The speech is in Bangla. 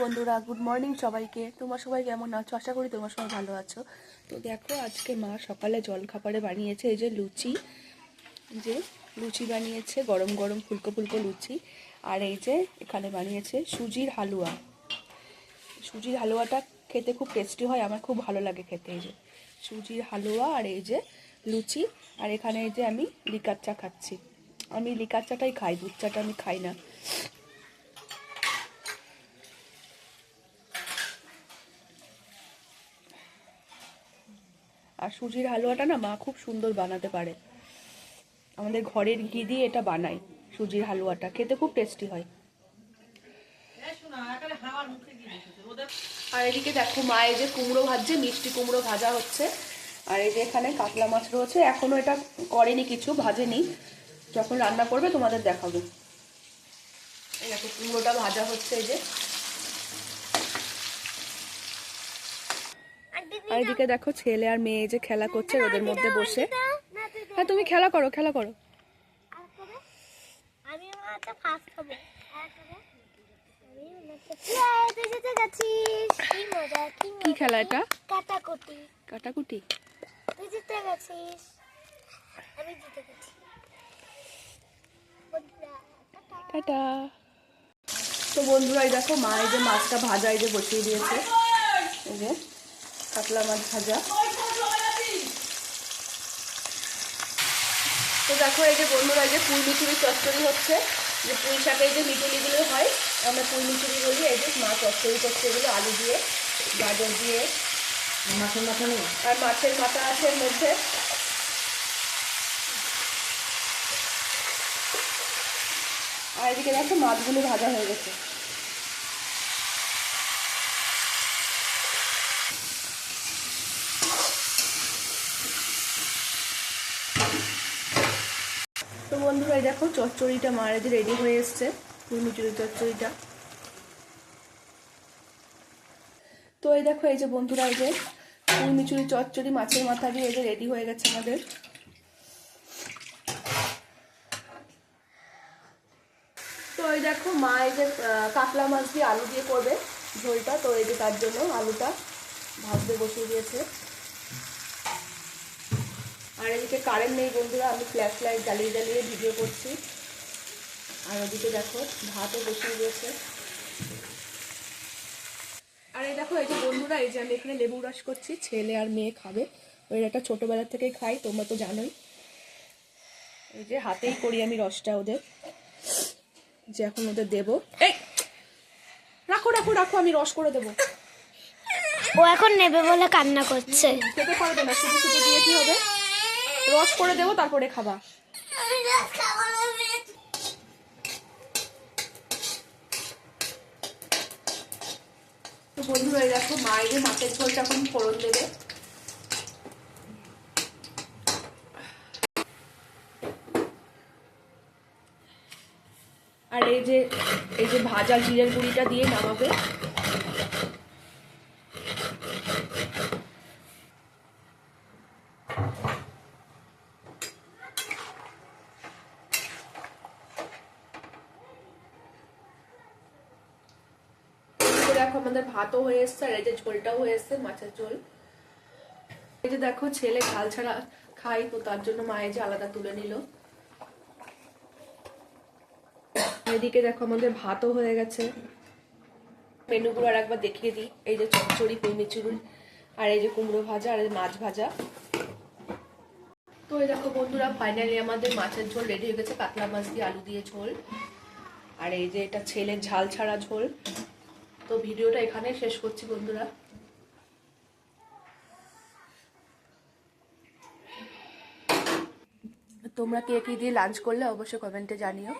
বন্ধুরা গুড মর্নিং সবাইকে। তোমরা সবাই কেমন আছো? আশা করি তোমরা সবাই ভালো আছো। তো দেখো আজকে মা সকালে জলখাবারে বানিয়েছে এই যে লুচি বানিয়েছে, গরম গরম ফুলকো ফুলকো লুচি। আর এই যে এখানে বানিয়েছে সুজির হালুয়া। সুজির হালুয়াটা খেতে খুব টেস্টি হয়, আমার খুব ভালো লাগে খেতে। এই যে সুজির হালুয়া আর এই যে লুচি। আর এখানে এই যে আমি লিকার চা খাচ্ছি। আমি লিকার চাটাই খাই, দুধ চাটা আমি খাই না। আর সুজির হালুয়াটা না মা খুব সুন্দর বানাতে পারে। আমাদের ঘরের ঘি দিয়ে এটা বানাই। সুজির হালুয়াটা খেতে খুব টেস্টি হয়। আর এদিকে দেখো মা এই যে কুমড়ো ভাজছে, মিষ্টি কুমড়ো ভাজা হচ্ছে। আর এই যে এখানে কাতলা মাছ রয়েছে, এখনো এটা করেনি, কিছু ভাজেনি। যখন রান্না করবে তোমাদের দেখাবো। এই দেখো কুমড়োটা ভাজা হচ্ছে এই যে। আর এদিকে দেখো ছেলে আর মেয়ে যে খেলা করছে রোদের মধ্যে বসে। হ্যাঁ তুমি খেলা করো, খেলা করো। কি খেলা এটা? কাটাকুটি। কাটাকুটি। তুই জিতে গেছিস, আমি জিতে গেছি। টাটা। তো বন্ধুরা এই দেখো মা এই যে মাছটা ভাজা এই যে বসিয়ে দিয়েছে। এই যে কাতলা মাছ ভাজা। তো দেখো এই যে বন্ধুরা এই যে পুঁই মিচুরি চচ্চড়ি হচ্ছে। যে পুঁই শাকে এই যে মিটুলিগুলো হয়, আমরা পুঁই মিচুরি বলি। এই যে মা চচ্চড়ি করছে এগুলো আলু দিয়ে, গাজর দিয়ে। মাছের মাথা নেই? আর মাছের মাথা আছে এর মধ্যে। আর এদিকে দেখো মাছগুলো ভাজা হয়ে গেছে। তো বন্ধুরা এই দেখো চচ্চড়িটা মার এই যে রেডি হয়ে এসছে, পুঁই মিচুরি চচ্চড়িটা। তো এই দেখো এই যে বন্ধুরা এই যে পুঁই মিচুরি চচ্চড়ি মাছের মাথা দিয়ে এই যে রেডি হয়ে গেছে আমাদের। তো এই দেখো মা এই যে কাতলা মাছ দিয়ে আলু দিয়ে করবে ঝোলটা। তো এই যে তার জন্য আলুটা ভাজতে বসিয়ে দিয়েছে। আর এদিকে কারেন্ট নেই বন্ধুরা, আমি ফ্ল্যাশ লাইট জ্বালিয়ে জ্বালিয়ে ভিডিও করছি। আর ওদিকে দেখো ভাতও বসিয়ে দিয়েছে। আর এই দেখো এই যে বন্ধুরা এই যে আমি এখানে লেবু রস করছি, ছেলে আর মেয়ে খাবে। ওই একটা ছোটোবেলা থেকেই খাই, তোমরা তো জানোই। এই যে হাতেই করি আমি রসটা ওদের, যে এখন ওদের দেবো। এই রাখো রাখো রাখো, আমি রস করে দেবো। ও এখন নেবে বলে কান্না করছে। খেতে পারবে না, শুধু শুধু দিয়ে কি হবে? রস করে দেবো তারপরে খাবা। তো বন্ধুরা এই দেখো মা এই যে মাছের ঝোলটা এখন ফোড়ন দেবে। আর এই যে ভাজা জিরের গুঁড়িটা দিয়ে নামাবে। দেখো আমাদের ভাতও হয়ে এসছে আর এই যে ঝোলটাও হয়ে এসছে, মাছের ঝোল। এই যে দেখো ছেলে ঝাল ছাড়া খাই, তো তার জন্য মা এই যে আলাদা তুলে নিল। এদিকে দেখো আমাদের ভাতও হয়ে গেছে। মেনুগুলো আর একবার দেখিয়ে দিই। এই যে চচ্চড়ি, পুঁই মিচুরি, আর এই যে কুমড়ো ভাজা, আর মাছ ভাজা। তো এই দেখো বন্ধুরা ফাইনালি আমাদের মাছের ঝোল রেডি হয়ে গেছে, কাতলা মাছ দিয়ে আলু দিয়ে ঝোল। আর এই যে এটা ছেলের ঝাল ছাড়া ঝোল। তো ভিডিওটা এখানে শেষ করছি বন্ধুরা। তোমরা কে কি দিয়ে লাঞ্চ করলে অবশ্যই কমেন্টে জানিও।